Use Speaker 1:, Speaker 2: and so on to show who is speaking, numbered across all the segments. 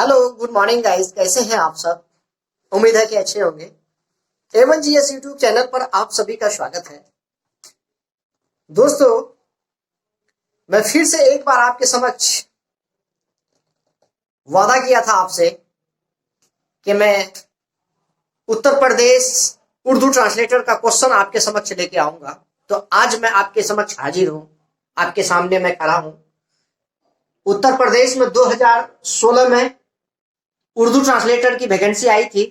Speaker 1: Hello, good morning guys. कैसे हैं आप सब? उम्मीद है कि अच्छे होंगे। A1GS यूट्यूब चैनल पर आप सभी का स्वागत है। दोस्तों, मैं फिर से एक बार आपके समक्ष वादा किया था आपसे कि मैं उत्तर प्रदेश उर्दू ट्रांसलेटर का क्वेश्चन आपके समक्ष लेके आऊंगा। तो आज मैं आपके समक्ष हाजिर हूं, आपके सामने मैं खड़ा हूं। उत्तर प्रदेश में 2016 में उर्दू ट्रांसलेटर की वैकेंसी आई थी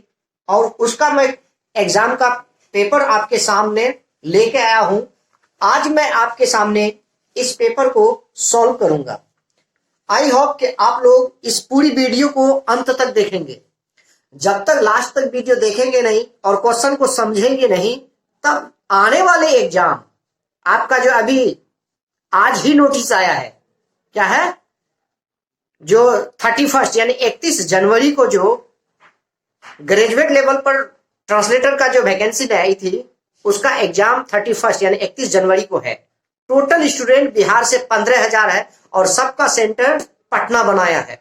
Speaker 1: और उसका मैं एग्जाम का पेपर आपके सामने लेके आया हूं। आज मैं आपके सामने इस पेपर को सॉल्व करूंगा। आई होप कि आप लोग इस पूरी वीडियो को अंत तक देखेंगे। जब तक लास्ट तक वीडियो देखेंगे नहीं और क्वेश्चन को समझेंगे नहीं, तब आने वाले एग्जाम आपका जो अभी आज ही नोटिस आया है, क्या है, जो 31 यानी 31 जनवरी को जो ग्रेजुएट लेवल पर ट्रांसलेटर का जो वैकेंसी आई थी, उसका एग्जाम 31 यानी 31 जनवरी को है। टोटल स्टूडेंट बिहार से 15,000 है और सबका सेंटर पटना बनाया है।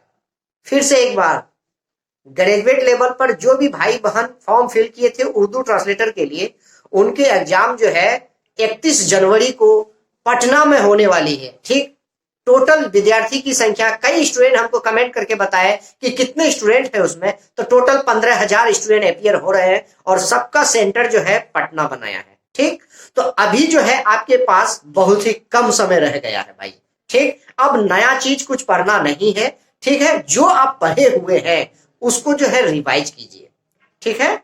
Speaker 1: फिर से एक बार, ग्रेजुएट लेवल पर जो भी भाई बहन फॉर्म फिल किए थे उर्दू ट्रांसलेटर के लिए, उनके एग्जाम जो है 31 जनवरी को पटना में होने वाली है। ठीक, टोटल विद्यार्थी की संख्या, कई स्टूडेंट हमको कमेंट करके बताए कि कितने स्टूडेंट है उसमें, तो टोटल 15,000 स्टूडेंट अपियर हो रहे हैं और सबका सेंटर जो है पटना बनाया है। ठीक, तो अभी जो है आपके पास बहुत ही कम समय रह गया है भाई। ठीक, अब नया चीज कुछ पढ़ना नहीं है। ठीक है, जो आप पढ़े हुए हैं उसको जो है रिवाइज कीजिए। ठीक है,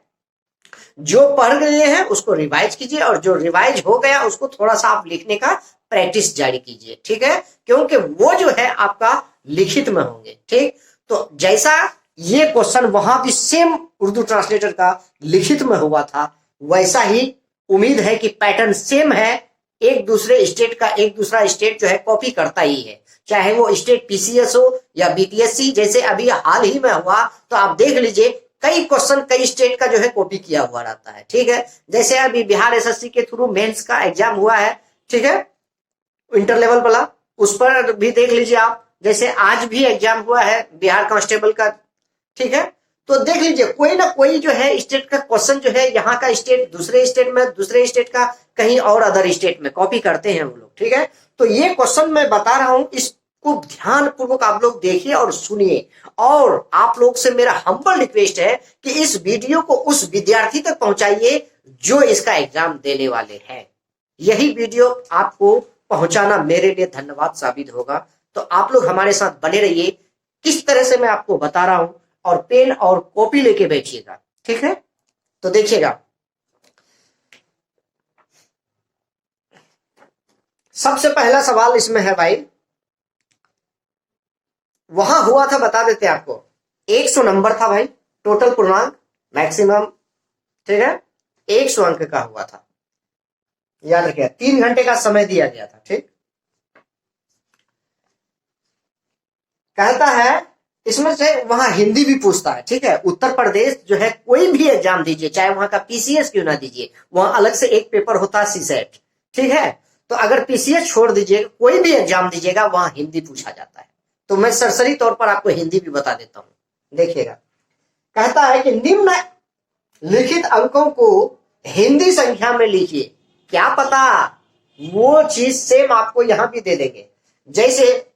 Speaker 1: जो पढ़ गए हैं उसको रिवाइज कीजिए और जो रिवाइज हो गया उसको थोड़ा सा आप लिखने का प्रैक्टिस जारी कीजिए। ठीक है, क्योंकि वो जो है आपका लिखित में होंगे। ठीक, तो जैसा ये क्वेश्चन वहां भी सेम उर्दू ट्रांसलेटर का लिखित में हुआ था, वैसा ही उम्मीद है कि पैटर्न सेम है। एक दूसरे स्टेट का एक दूसरा स्टेट जो है कॉपी करता ही है, चाहे वो स्टेट पीसीएस हो या बीपीएससी। जैसे अभी हाल ही में हुआ, तो आप देख लीजिए कई क्वेश्चन कई स्टेट का जो है कॉपी किया हुआ रहता है। ठीक है, जैसे अभी बिहार एसएससी के थ्रू मेंस का एग्जाम हुआ है, ठीक है, इंटर लेवल वाला, उस पर भी देख लीजिए आप। जैसे आज भी एग्जाम हुआ है बिहार कांस्टेबल का। ठीक है, तो देख लीजिए कोई ना कोई जो है स्टेट का क्वेश्चन जो है यहाँ का स्टेट दूसरे स्टेट में, दूसरे स्टेट का कहीं और अदर स्टेट में कॉपी करते हैं वो लोग। ठीक है, तो ये क्वेश्चन मैं बता रहा हूं, इसको ध्यान पूर्वक आप लोग देखिए और सुनिए। और आप लोग से मेरा हम्बल रिक्वेस्ट है कि इस वीडियो को उस विद्यार्थी तक पहुंचाइए जो इसका एग्जाम देने वाले हैं। यही वीडियो आपको पहुंचाना मेरे लिए धन्यवाद साबित होगा। तो आप लोग हमारे साथ बने रहिए, किस तरह से मैं आपको बता रहा हूं, और पेन और कॉपी लेके बैठिएगा। ठीक है, तो देखिएगा, सबसे पहला सवाल इसमें है भाई, वहां हुआ था, बता देते आपको, 100 नंबर था भाई, टोटल पूर्णांक मैक्सिमम। ठीक है, 100 अंक का हुआ था, याद रखिए। 3 घंटे का समय दिया गया था। ठीक, कहता है इसमें से वहां हिंदी भी पूछता है। ठीक है, उत्तर प्रदेश जो है कोई भी एग्जाम दीजिए, चाहे वहां का पीसीएस क्यों ना दीजिए, वहां अलग से एक पेपर होता है सीसेट। ठीक है, तो अगर पीसीएस छोड़ दीजिए, कोई भी एग्जाम दीजिएगा वहां हिंदी पूछा जाता है। तो मैं सरसरी तौर पर आपको हिंदी भी बता देता हूं, देखिएगा। कहता है कि निम्न लिखित अंकों को हिंदी संख्या में लिखिए। क्या पता वो चीज सेम आपको यहां भी दे देंगे। जैसे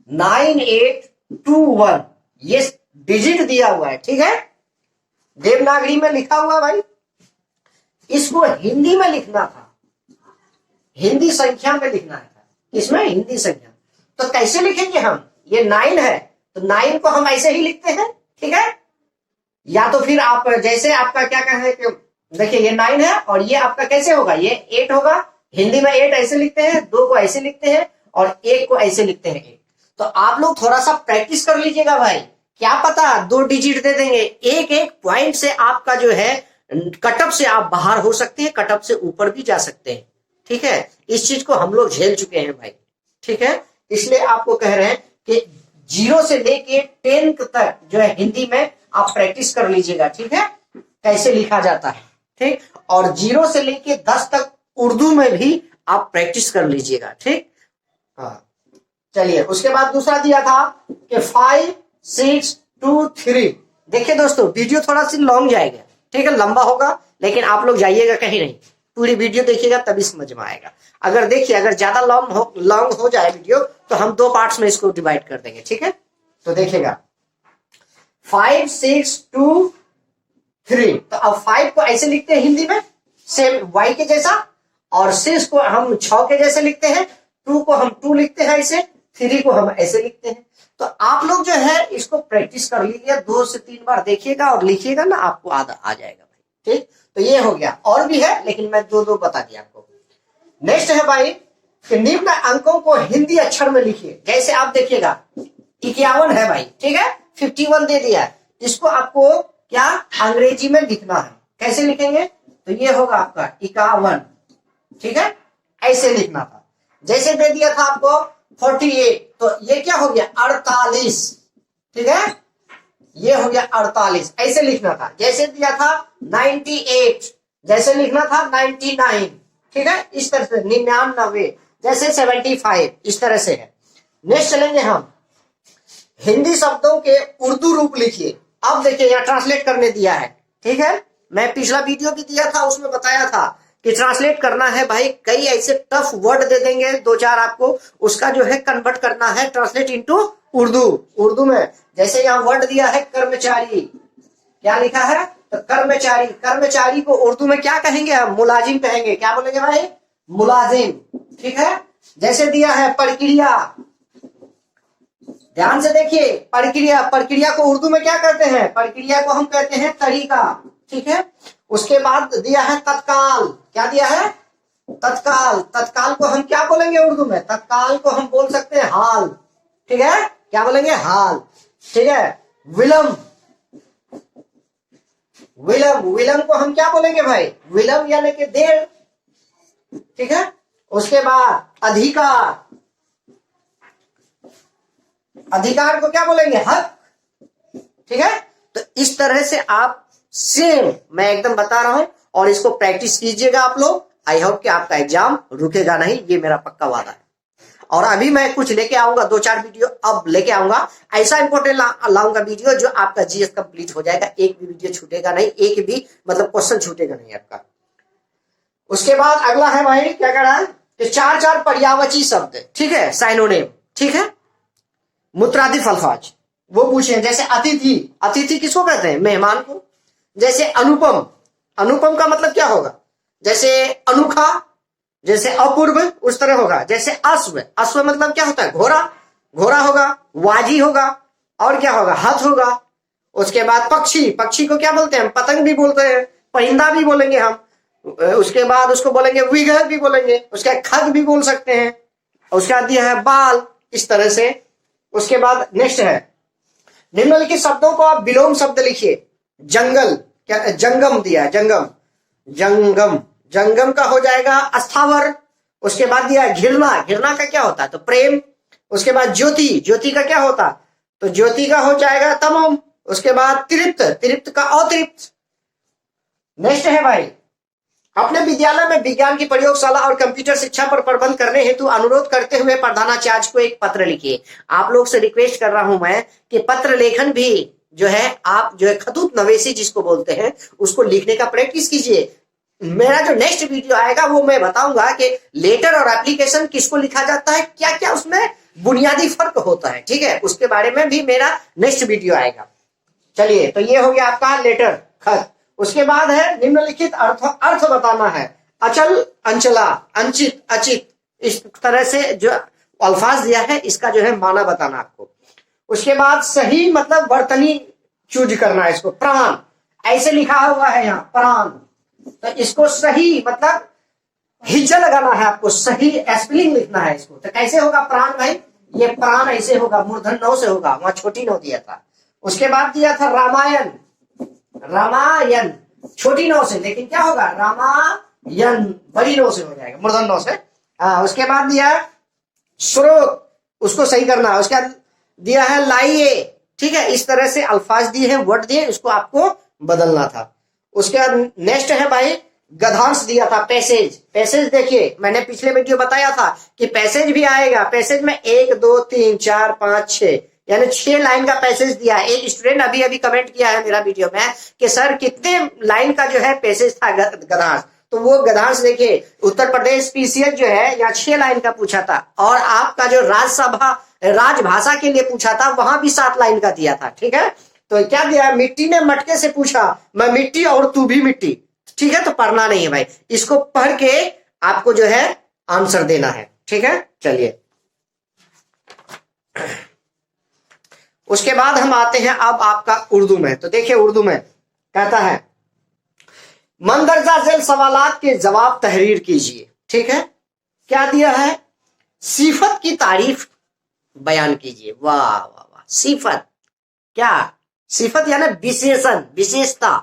Speaker 1: 9821 ये डिजिट दिया हुआ है। ठीक है, देवनागरी में लिखा हुआ भाई, इसको हिंदी में लिखना था, हिंदी संख्या में लिखना है। इसमें हिंदी संख्या, तो कैसे लिखेंगे हम? ये 9 है तो 9 को हम ऐसे ही लिखते हैं। ठीक है, या तो फिर आप जैसे आपका क्या कहें कि देखिए ये 9 है और ये आपका कैसे होगा, ये 8 होगा। हिंदी में 8 ऐसे लिखते हैं, 2 को ऐसे लिखते हैं और 1 को ऐसे लिखते हैं। तो आप लोग थोड़ा सा प्रैक्टिस कर लीजिएगा भाई, क्या पता 2 डिजिट दे देंगे। एक एक पॉइंट से आपका जो है कटअप से आप बाहर हो सकते हैं, कटअप से ऊपर भी जा सकते हैं। ठीक है, इस चीज को हम लोग झेल चुके हैं भाई। ठीक है, इसलिए आपको कह रहे हैं कि 0 से लेके 10 तक जो है हिंदी में आप प्रैक्टिस कर लीजिएगा। ठीक है, कैसे लिखा जाता है। ठीक, और 0 से लेके 10 तक उर्दू में भी आप प्रैक्टिस कर लीजिएगा। ठीक, हाँ, चलिए उसके बाद दूसरा दिया था कि 5 6 2 3। देखिए दोस्तों वीडियो थोड़ा सी लॉन्ग जाएगा, ठीक है, लंबा होगा, लेकिन आप लोग जाइएगा कहीं नहीं, पूरी वीडियो देखिएगा तभी समझ में आएगा। अगर देखिए अगर ज्यादा लॉन्ग हो जाए वीडियो तो हम 2 पार्ट्स में इसको डिवाइड कर देंगे, ठीक है। तो देखिएगा 5 6 2 3। तो अब 5 को ऐसे लिखते हैं हिंदी में सेम y के जैसा, और 6 को हम 6 के जैसे लिखते हैं, 2 को हम 2 लिखते हैं ऐसे, 3 को हम ऐसे लिखते हैं। तो आप लोग जो है इसको प्रैक्टिस कर लीजिए, 2 से 3 बार देखिएगा और लिखिएगा ना, आपको आ जाएगा भाई, ठीक। तो ये हो गया, और भी है लेकिन मैं 2 बता दिया आपको। नेक्स्ट है भाई कि निम्न अंकों को हिंदी अक्षर में लिखिए। जैसे आप देखिएगा 51 है भाई, ठीक है, 51 दे दिया है, इसको आपको क्या अंग्रेजी में लिखना है। कैसे लिखेंगे? तो ये होगा आपका 51, ठीक है, ऐसे लिखना था। जैसे दे दिया था आपको 48, तो ये क्या हो गया 48, ठीक है, ये हो गया 48, ऐसे लिखना था। जैसे दिया था 98, जैसे लिखना था 99, ठीक है, इस तरह से 99, जैसे 75, इस तरह से है। नेक्स्ट चलेंगे हम, हिंदी शब्दों के उर्दू रूप लिखिए। अब देखिए यहाँ ट्रांसलेट करने दिया है, ठीक है, मैं पिछला वीडियो भी दिया था उसमें बताया था कि ट्रांसलेट करना है भाई, कई ऐसे टफ वर्ड दे देंगे 2-4 आपको, उसका जो है कन्वर्ट करना है, ट्रांसलेट इनटू उर्दू। उर्दू में जैसे यहाँ वर्ड दिया है कर्मचारी, क्या लिखा है? तो कर्मचारी, कर्मचारी को उर्दू में क्या कहेंगे हम? मुलाजिम कहेंगे। क्या बोलेंगे भाई? मुलाजिम, ठीक है। जैसे दिया है प्रक्रिया, ध्यान से देखिए, प्रक्रिया, प्रक्रिया को उर्दू में क्या कहते हैं? प्रक्रिया को हम कहते हैं तरीका, ठीक है। उसके बाद दिया है तत्काल, क्या दिया है? तत्काल, तत्काल को हम क्या बोलेंगे उर्दू में? तत्काल को हम बोल सकते हैं हाल, ठीक है, क्या बोलेंगे? हाल, ठीक है। विलंब, विलंब, विलंब को हम क्या बोलेंगे भाई? विलंब यानी कि देर, ठीक है। उसके बाद अधिकार, अधिकार को क्या बोलेंगे? हक, ठीक है। तो इस तरह से आप सेम मैं एकदम बता रहा हूं, और इसको प्रैक्टिस कीजिएगा आप लोग। आई होप कि आपका एग्जाम रुकेगा नहीं, ये मेरा पक्का वादा है। और अभी मैं कुछ लेके आऊंगा, 2-4 वीडियो अब लेके आऊंगा, ऐसा इंपॉर्टेंट लाऊंगा वीडियो जो आपका जीएस कंप्लीट हो जाएगा, एक भी वीडियो छूटेगा नहीं, एक भी मतलब क्वेश्चन छूटेगा नहीं आपका। उसके बाद अगला है भाई, क्या कह रहा है कि 4 पर्यायवाची शब्द, ठीक है, साइनोनिम, ठीक है, मुतरादिफ अल्फाज वो पूछे। जैसे अतिथि, अतिथि किसको कहते हैं? मेहमान को। जैसे अनुपम, अनुपम का मतलब क्या होगा? जैसे अनोखा, जैसे अपूर्व, उस तरह होगा। जैसे अश्व, अश्व मतलब क्या होता है? घोड़ा, घोड़ा होगा। वाजी होगा, और क्या होगा? हथ होगा। उसके बाद पक्षी, पक्षी को क्या बोलते हैं? पतंग भी बोलते हैं, परिंदा भी बोलेंगे हम। उसके बाद उसको बोलेंगे विग्रह भी बोलेंगे, उसका खग भी बोल सकते हैं। उसके बाद दिया है बाल, इस तरह से। उसके बाद नेक्स्ट है, निम्नलिखित शब्दों को आप विलोम शब्द लिखिए। जंगल, क्या? जंगम दिया है, जंगम, जंगम, जंगम का हो जाएगा अस्थावर। उसके बाद दिया है घृणा, घृणा का क्या होता है? तो प्रेम। उसके बाद ज्योति, ज्योति का क्या होता? तो ज्योति का हो जाएगा तमोम। उसके बाद तृप्त, तृप्त का अतृप्त। नेक्स्ट है भाई, अपने विद्यालय में विज्ञान की प्रयोगशाला और कंप्यूटर शिक्षा पर प्रबंध करने हेतु अनुरोध करते हुए प्रधानाचार्य को एक पत्र लिखिए। आप लोग से रिक्वेस्ट कर रहा हूं मैं कि पत्र लेखन भी जो है आप जो है खतूत नवेसी जिसको बोलते हैं उसको लिखने का प्रैक्टिस कीजिए। मेरा जो नेक्स्ट वीडियो आएगा वो मैं बताऊंगा कि लेटर और एप्लीकेशन किसको लिखा जाता है, क्या क्या उसमें बुनियादी फर्क होता है, ठीक है, उसके बारे में भी मेरा नेक्स्ट वीडियो आएगा। चलिए, तो ये हो गया आपका लेटर, खत। उसके बाद है निम्नलिखित अर्थ, अर्थ बताना है। अचल, अंचला, अंचित, अचित, इस तरह से जो अल्फाज दिया है इसका जो है माना बताना आपको। उसके बाद सही मतलब वर्तनी चूज करना है इसको। प्राण, ऐसे लिखा हुआ है यहाँ प्राण, तो इसको सही मतलब हिज्जा लगाना है आपको, सही स्पेलिंग लिखना है इसको। तो कैसे होगा प्राण भाई? ये प्राण ऐसे होगा, मूर्धन नौ से होगा, वहां छोटी नौ दिया था। उसके बाद दिया था रामायण, रामायण छोटी नौ से, लेकिन क्या होगा? रामायण बड़ी नौ से हो जाएगा, मूर्धन नौ से। उसके बाद दिया स्रोत, उसको सही करना है। उसके बाद दिया है लाइए, ठीक है, इस तरह से अल्फाज दिए हैं, वर्ड दिए, इसको आपको बदलना था। उसके बाद नेक्स्ट है भाई गधांश दिया था, पैसेज। पैसेज देखिए, मैंने पिछले वीडियो बताया था कि पैसेज भी आएगा। पैसेज में 1 2 3 4 5 6 यानी 6 लाइन का पैसेज दिया है। एक स्टूडेंट अभी अभी कमेंट किया है मेरा वीडियो में कि सर कितने लाइन का जो है पैसेज था गधांश। तो वो गधांश देखिए, उत्तर प्रदेश पीसीएस जो है यहाँ 6 लाइन का पूछा था, और आपका जो राज्यसभा राजभाषा के लिए पूछा था वहां भी 7 लाइन का दिया था। ठीक है, तो क्या दिया, मिट्टी ने मटके से पूछा, मैं मिट्टी और तू भी मिट्टी। ठीक है, तो पढ़ना नहीं है भाई, इसको पढ़ के आपको जो है आंसर देना है। ठीक है, चलिए उसके बाद हम आते हैं अब आपका उर्दू में। तो देखिए उर्दू में कहता है, मंदरजा झेल सवालात के जवाब तहरीर कीजिए। ठीक है, क्या दिया है, सिफत की तारीफ बयान कीजिए। वाह वाह वाह, सिफत, क्या सिफत यानी विशेषण, विशेषता।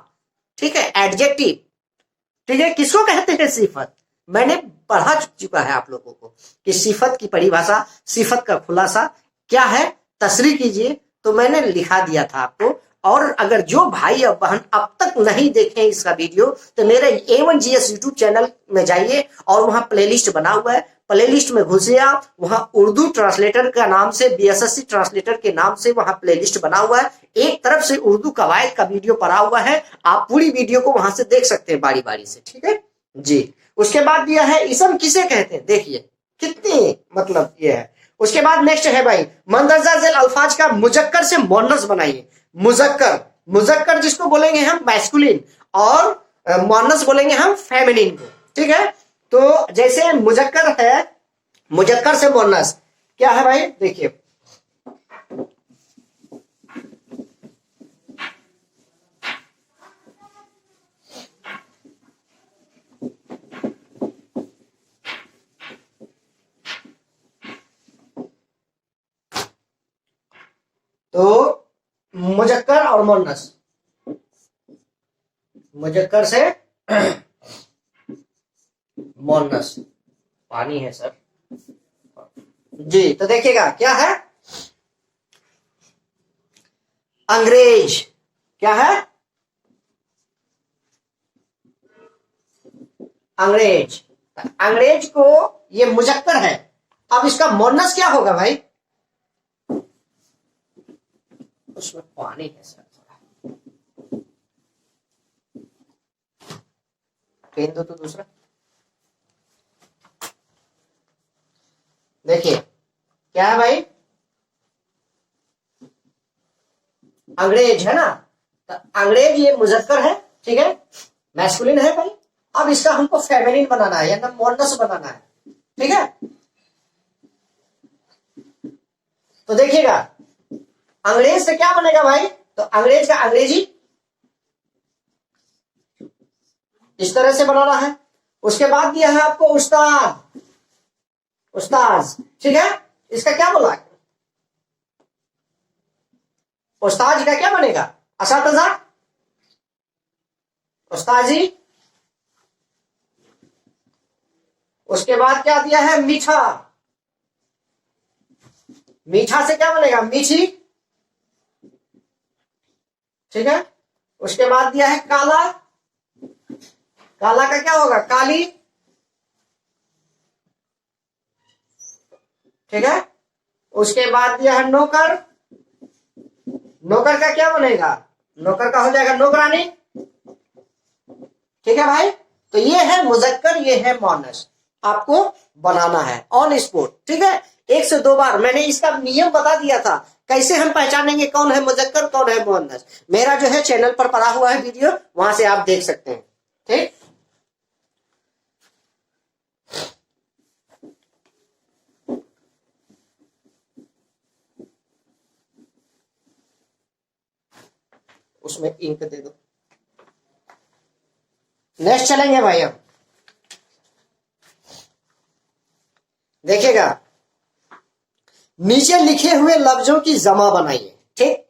Speaker 1: ठीक है, एडजेक्टिव। ठीक है, किसको कहते हैं सिफत, मैंने पढ़ा चुका है आप लोगों को कि सिफत की परिभाषा, सिफत का खुलासा क्या है, तशरीह कीजिए। तो मैंने लिखा दिया था आपको। और अगर जो भाई और बहन अब तक नहीं देखे इसका वीडियो, तो मेरे A1 GS यूट्यूब चैनल में जाइए और वहां प्लेलिस्ट बना हुआ है, प्लेलिस्ट में घुसिए आप, वहां उर्दू ट्रांसलेटर का नाम से, BSSC ट्रांसलेटर के नाम से वहां प्लेलिस्ट बना हुआ है। एक तरफ से उर्दू कवायद का वीडियो पड़ा हुआ है, आप पूरी वीडियो को वहां से देख सकते हैं बारी बारी से। ठीक है जी। उसके बाद दिया है इसम किसे कहते हैं, देखिए कितनी मतलब ये है। उसके बाद नेक्स्ट है भाई, मंदरजा झेल अल्फाज का मुजक्कर से मुअन्नस बनाइए। मुजक्कर, मुजक्कर जिसको बोलेंगे हम मैस्कुलिन, और मुअन्नस बोलेंगे हम फेमिनिन को। ठीक है, तो जैसे मुजक्कर है, मुजक्कर से मुअन्नस क्या है भाई, देखिए तो मुजक्कर और मुअन्नस, मुजक्कर से मुअन्नस, पानी है सर जी। तो देखिएगा क्या है, अंग्रेज, क्या है, अंग्रेज। अंग्रेज को ये मुजक्कर है, अब इसका मुअन्नस क्या होगा भाई, उसमें पानी है सर, पेन दो तो दूसरा। देखिए क्या है भाई, अंग्रेज है ना, तो अंग्रेज ये मुजक्कर है। ठीक है, मैस्कुलिन है भाई। अब इसका हमको फेमिनिन बनाना है, या मुअन्नस बनाना है। ठीक है, तो देखिएगा अंग्रेज से क्या बनेगा भाई, तो अंग्रेज का अंग्रेजी इस तरह से बनाना है। उसके बाद दिया है आपको उस्ताद, उस्ताज। ठीक है, इसका क्या बोला, उस्ताज का क्या बनेगा, असातिज़ा, उस्ताजी। उसके बाद क्या दिया है, मीठा, मीठा से क्या बनेगा, मीठी। ठीक है, उसके बाद दिया है काला, काला का क्या होगा, काली। ठीक है, उसके बाद दिया है नौकर, नौकर का क्या बनेगा, नौकर का हो जाएगा नौकरानी। ठीक है भाई, तो ये है मुजक्कर, ये है मुअन्नस, आपको बनाना है ऑन स्पॉट। ठीक है, 1 से 2 बार मैंने इसका नियम बता दिया था, कैसे हम पहचानेंगे कौन है मुजक्कर कौन है मुअन्नस। मेरा जो है चैनल पर पड़ा हुआ है वीडियो, वहां से आप देख सकते हैं। ठीक, उसमें इंक दे दो। नेक्स्ट चलेंगे भाई, हम देखिएगा, नीचे लिखे हुए लफ्जों की जमा बनाइए। ठीक,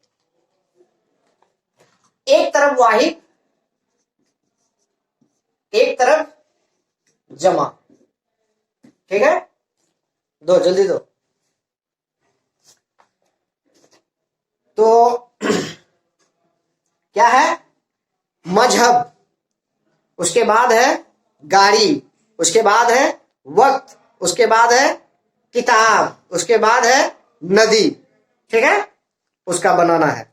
Speaker 1: एक तरफ वाहिद, एक तरफ जमा। ठीक है, दो जल्दी दो। तो क्या है, मजहब, उसके बाद है गाड़ी, उसके बाद है वक्त, उसके बाद है किताब, उसके बाद है नदी। ठीक है, उसका बनाना है।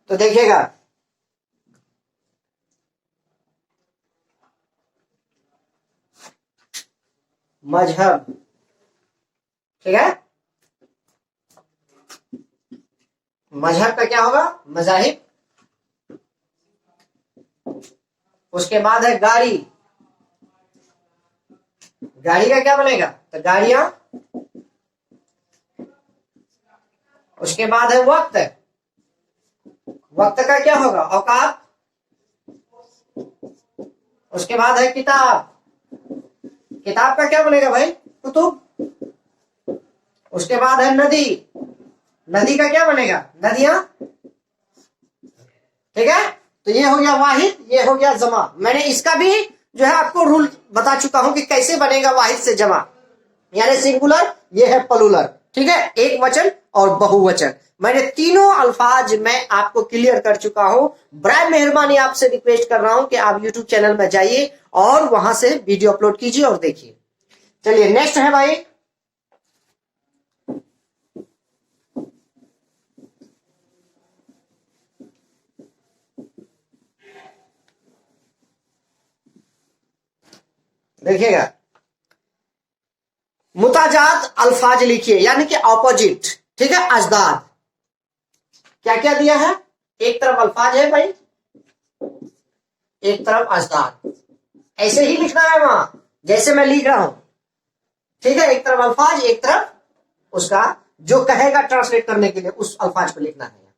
Speaker 1: तो देखिएगा, मजहब, ठीक है, मजहब का क्या होगा, मजाहिब। उसके बाद है गाड़ी, गाड़ी का क्या बनेगा, तो गाड़ियां। उसके बाद है वक्त, वक्त का क्या होगा, औकात। उसके बाद है किताब, किताब का क्या बनेगा भाई, कुतुब। उसके बाद है नदी, नदी का क्या बनेगा, नदियां। ठीक है, तो ये हो गया वाहिद, ये हो गया जमा। मैंने इसका भी जो है आपको रूल बता चुका हूं कि कैसे बनेगा वाहिद से जमा, यानी सिंगुलर, ये है प्लूरल। ठीक है, एक वचन और बहुवचन। मैंने तीनों अल्फाज मैं आपको क्लियर कर चुका हूं। बराए मेहरबानी आपसे रिक्वेस्ट कर रहा हूं कि आप यूट्यूब चैनल में जाइए और वहां से वीडियो अपलोड कीजिए और देखिए। चलिए नेक्स्ट है भाई, देखिएगा, मुताजात अल्फाज लिखिए, यानी कि ऑपोजिट। ठीक है, अजदाद क्या क्या दिया है, एक तरफ अल्फाज है भाई, एक तरफ अजदाद। ऐसे ही लिखना है वहां जैसे मैं लिख रहा हूं। ठीक है, एक तरफ अल्फाज, एक तरफ उसका जो कहेगा ट्रांसलेट करने के लिए उस अल्फाज को लिखना है।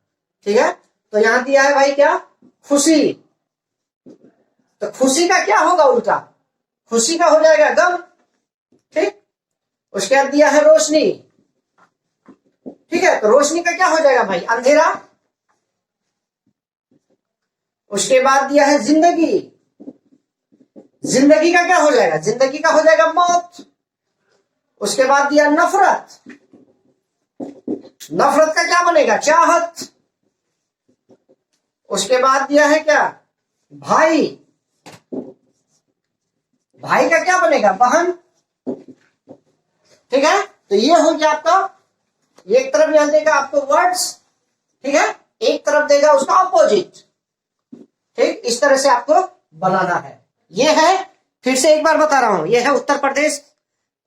Speaker 1: ठीक है, तो यहां दिया है भाई क्या, खुशी। तो खुशी का क्या होगा उल्टा, खुशी का हो जाएगा गम। ठीक, उसके बाद दिया है रोशनी। ठीक है, तो रोशनी का क्या हो जाएगा भाई, अंधेरा। उसके बाद दिया है जिंदगी, जिंदगी का क्या हो जाएगा, जिंदगी का हो जाएगा मौत। उसके बाद दिया नफरत, नफरत का क्या बनेगा, चाहत। उसके बाद दिया है क्या, भाई, भाई का क्या बनेगा, बहन। ठीक है, तो ये हो गया आपका, एक तरफ यहां देगा आपको वर्ड्स, ठीक है, एक तरफ देगा उसका ऑपोजिट। ठीक, इस तरह से आपको बनाना है। ये है, फिर से एक बार बता रहा हूं, ये है उत्तर प्रदेश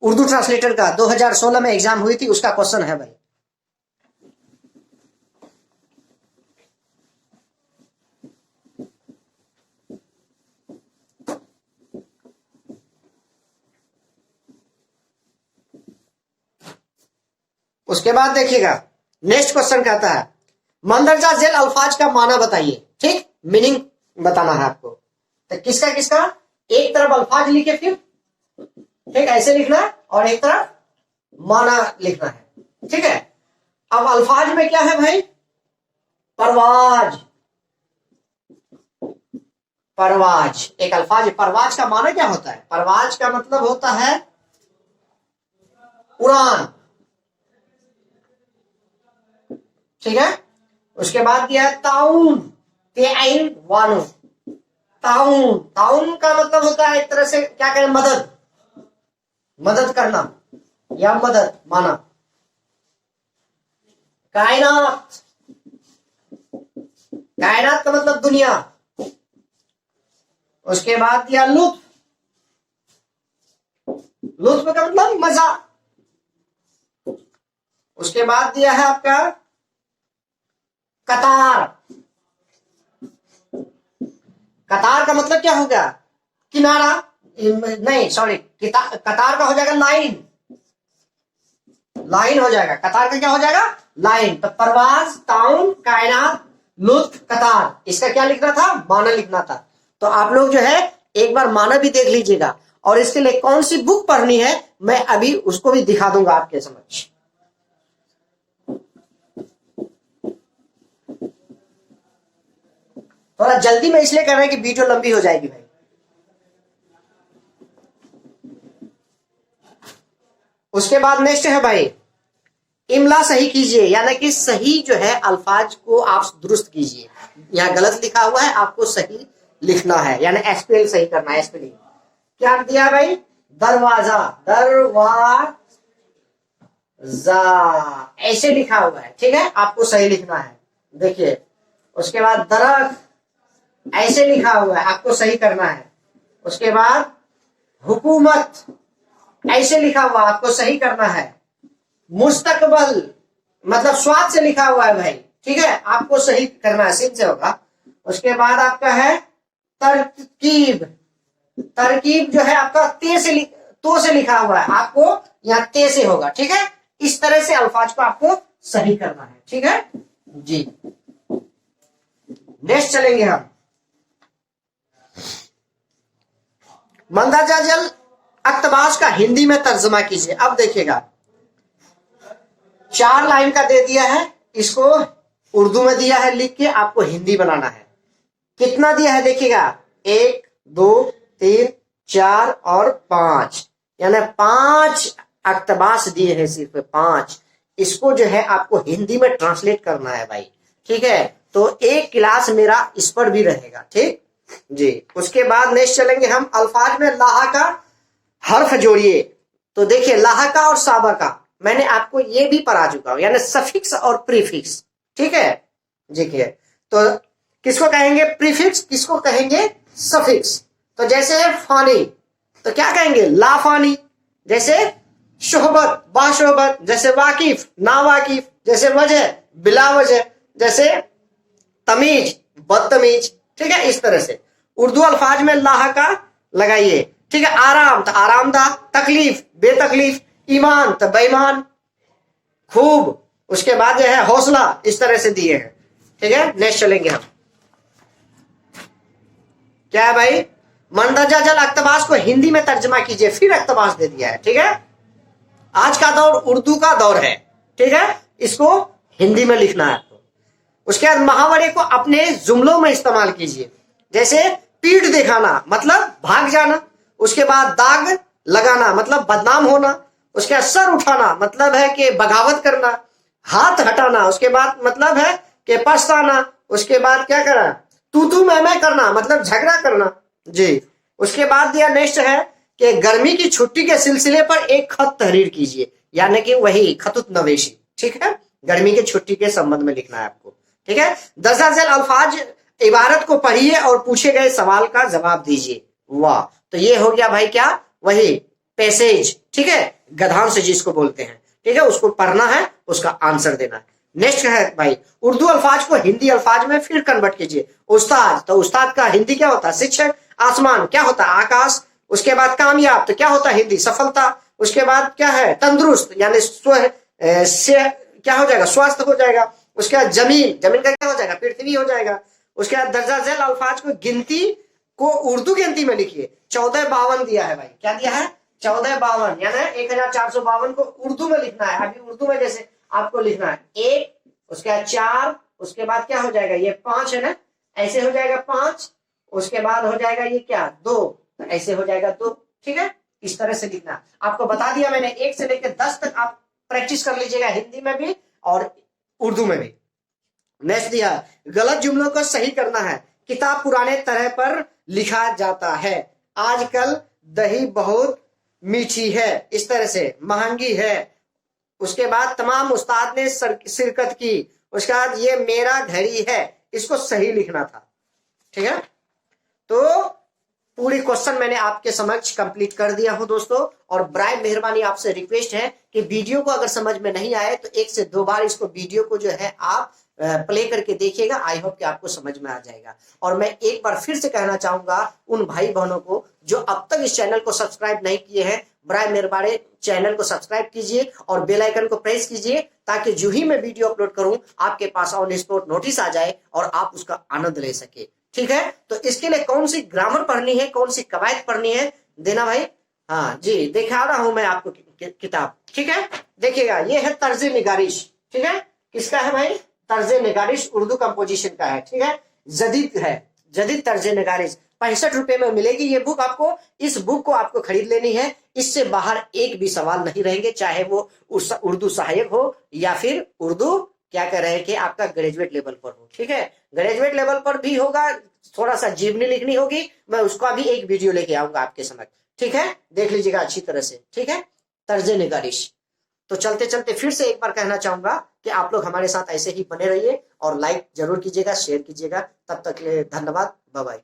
Speaker 1: उर्दू ट्रांसलेटर का 2016 में एग्जाम हुई थी, उसका क्वेश्चन है भाई। उसके बाद देखिएगा, नेक्स्ट क्वेश्चन कहता है, मंदरजा झेल अल्फाज का माना बताइए। ठीक, मीनिंग बताना है आपको। तो किसका किसका, एक तरफ अल्फाज लिखे, फिर ठीक ऐसे लिखना है, और एक तरफ माना लिखना है। ठीक है, अब अल्फाज में क्या है भाई, परवाज, परवाज एक अल्फाज। परवाज का माना क्या होता है, परवाज का मतलब होता है उड़ान। ठीक है, उसके बाद दिया है ताउन, तेआइन वानो, ताउन, ताउन का मतलब होता है एक तरह से क्या कहें, मदद, मदद करना या मदद माना। कायनात, कायनात का मतलब दुनिया। उसके बाद दिया लुत्फ, लुत्फ का मतलब मजा। उसके बाद दिया है आपका कतार, कतार का मतलब क्या होगा, किनारा, नहीं सॉरी, कतार का हो जाएगा लाइन, लाइन हो जाएगा, कतार का क्या हो जाएगा, लाइन। तो परवाज, ताउन, कायनात, लुत्फ, कतार, इसका क्या लिखना था, माना लिखना था। तो आप लोग जो है एक बार माना भी देख लीजिएगा, और इसके लिए कौन सी बुक पढ़नी है मैं अभी उसको भी दिखा दूंगा आपके समझ। थोड़ा जल्दी में इसलिए कर रहे हैं कि वीडियो लंबी हो जाएगी भाई। उसके बाद नेक्स्ट है भाई, इमला सही कीजिए, यानी कि सही जो है अल्फाज को आप दुरुस्त कीजिए। यहाँ गलत लिखा हुआ है, आपको सही लिखना है, यानी एसपीएल सही करना है। एसपीएल क्या दिया भाई? दरवाजा, दरवाजा ऐसे लिखा हुआ है, ठीक है, आपको सही लिखना है। देखिए, उसके बाद दरख्त ऐसे लिखा हुआ है, आपको सही करना है। उसके बाद हुकूमत ऐसे लिखा हुआ, आपको सही करना है। मुस्तकबल मतलब स्वाद से लिखा हुआ है भाई, ठीक है, आपको सही करना है, सिन से होगा। उसके बाद आपका है तरकीब, तरकीब जो है आपका तो से लिखा हुआ है, आपको यहाँ ते से होगा, ठीक है। इस तरह से अल्फाज को आपको सही करना है, ठीक है जी। नेक्स्ट चलेंगे हम, मंदरजा जल अक्तबास का हिंदी में तर्जुमा कीजिए। अब देखिएगा, 4 लाइन का दे दिया है, इसको उर्दू में दिया है लिख के, आपको हिंदी बनाना है। कितना दिया है देखिएगा, 1 2 3 4 और 5, यानी 5 अक्तबास दिए हैं, सिर्फ 5। इसको जो है आपको हिंदी में ट्रांसलेट करना है भाई, ठीक है। तो एक क्लास मेरा इस पर भी रहेगा, ठीक जी। उसके बाद नेक्स्ट चलेंगे हम, अल्फाज में लाहा का हर्फ जोड़िए। तो देखिए, लाहा का और साबा का मैंने आपको ये भी पढ़ा चुका हूं, यानी सफिक्स और प्रीफिक्स, ठीक है। देखिए, तो किसको कहेंगे प्रीफिक्स, किसको कहेंगे सफिक्स। तो जैसे फानी, तो क्या कहेंगे लाफानी। जैसे शोहबत, बाशोहबत। जैसे वाकिफ, ना वाकिफ। जैसे वजह, बिला वजह। जैसे तमीज, बदतमीज, ठीक है। इस तरह से उर्दू अल्फाज में लाहा का लगाइए, ठीक है। आराम तो आरामदा, तकलीफ बेतकलीफ, ईमान तो बेईमान, खूब, उसके बाद जो है हौसला, इस तरह से दिए हैं, ठीक है। नेक्स्ट चलेंगे हम, क्या है भाई, मंदरजा जल अक्तबास को हिंदी में तर्जमा कीजिए। फिर अक्तबास दे दिया है, ठीक है। आज का दौर उर्दू का दौर है, ठीक है, इसको हिंदी में लिखना है आपको। उसके बाद मुहावरे को अपने जुमलों में इस्तेमाल कीजिए। जैसे पीठ दिखाना मतलब भाग जाना। उसके बाद दाग लगाना मतलब बदनाम होना। उसके बाद सर उठाना मतलब है कि बगावत करना। हाथ हटाना उसके बाद मतलब है कि पछताना। उसके बाद क्या करना, तू मैं करना मतलब झगड़ा करना जी। उसके बाद दिया नेक्स्ट है कि गर्मी की छुट्टी के सिलसिले पर एक खत तहरीर कीजिए, यानी कि वही खतुत नवेशी, ठीक है। गर्मी की छुट्टी के संबंध में लिखना है आपको, ठीक है। दर्जा झेल अल्फाज इबारत को पढ़िए और पूछे गए सवाल का जवाब दीजिए। वाह, तो ये हो गया भाई क्या, वही पैसेज, ठीक है, गधांश जिसको बोलते हैं, ठीक है। उसको पढ़ना है, उसका आंसर देना है। नेक्स्ट है भाई, उर्दू अल्फाज को हिंदी अल्फाज में फिर कन्वर्ट कीजिए। उस्ताद, तो उस्ताद का हिंदी क्या होता है शिक्षक। आसमान क्या होता है आकाश। उसके बाद कामयाब, तो क्या होता है हिंदी सफलता। उसके बाद क्या है तंदुरुस्त, यानी क्या हो जाएगा स्वस्थ हो जाएगा। उसके बाद जमीन, जमीन का क्या हो जाएगा पृथ्वी हो जाएगा। उसके बाद दर्जा झेल अल्फाज को गिनती को उर्दू गिनती में लिखिए। 1452 दिया है भाई, क्या दिया है 1452, यानी 1452 को उर्दू में लिखना है। अभी उर्दू में जैसे आपको लिखना है 1, उसके बाद 4, उसके बाद क्या हो जाएगा ये 5 है ना, ऐसे हो जाएगा 5। उसके बाद हो जाएगा ये क्या 2, तो ऐसे हो जाएगा 2, ठीक है। इस तरह से लिखना आपको बता दिया मैंने। 1 से लेकर 10 तक आप प्रैक्टिस कर लीजिएगा, हिंदी में भी और उर्दू में भी। नेक्स्ट दिया गलत जुमलों को सही करना है। किताब पुराने तरह पर लिखा जाता है। आजकल दही बहुत मीठी है, इस तरह से महंगी है। उसके बाद तमाम उस्ताद ने शिरकत की। उसके बाद ये मेरा घड़ी है, इसको सही लिखना था, ठीक है। तो पूरी क्वेश्चन मैंने आपके समक्ष कंप्लीट कर दिया हूं दोस्तों। और बराए मेहरबानी आपसे रिक्वेस्ट है कि वीडियो को अगर समझ में नहीं आए तो 1 से 2 बार इसको वीडियो को जो है आप प्ले करके देखिएगा। आई होप कि आपको समझ में आ जाएगा। और मैं एक बार फिर से कहना चाहूंगा उन भाई बहनों को जो अब तक इस चैनल को सब्सक्राइब नहीं किए हैं, बराए मेहरबानी चैनल को सब्सक्राइब कीजिए और बेल आइकन को प्रेस कीजिए, ताकि जो ही मैं वीडियो अपलोड करूं आपके पास ऑन स्पॉट नोटिस आ जाए और आप उसका आनंद ले सके, ठीक है। तो इसके लिए कौन सी ग्रामर पढ़नी है, कौन सी कवायद पढ़नी है, देना भाई। हाँ जी, दिखा रहा हूं मैं आपको किताब, ठीक है। देखिएगा ये है तर्ज निगारिश, ठीक है। किसका है भाई तर्ज निगारिश, उर्दू कंपोजिशन का है, ठीक है। जदीद है, जदीद तर्ज निगारिश। ₹65 में मिलेगी ये बुक आपको। इस बुक को आपको खरीद लेनी है, इससे बाहर एक भी सवाल नहीं रहेंगे, चाहे वो उर्दू सहायक हो या फिर उर्दू क्या कह रहे हैं कि आपका ग्रेजुएट लेवल पर हो। ठीक है, ग्रेजुएट लेवल पर भी होगा, थोड़ा सा जीवनी लिखनी होगी, मैं उसका भी एक वीडियो लेके आऊंगा आपके समक्ष। ठीक है, देख लीजिएगा अच्छी तरह से। ठीक है, तर्ज निगारिश। तो चलते चलते फिर से एक बार कहना चाहूंगा कि आप लोग हमारे साथ ऐसे ही बने रहिए और लाइक जरूर कीजिएगा, शेयर कीजिएगा। तब तक के लिए धन्यवाद, बाय बाय।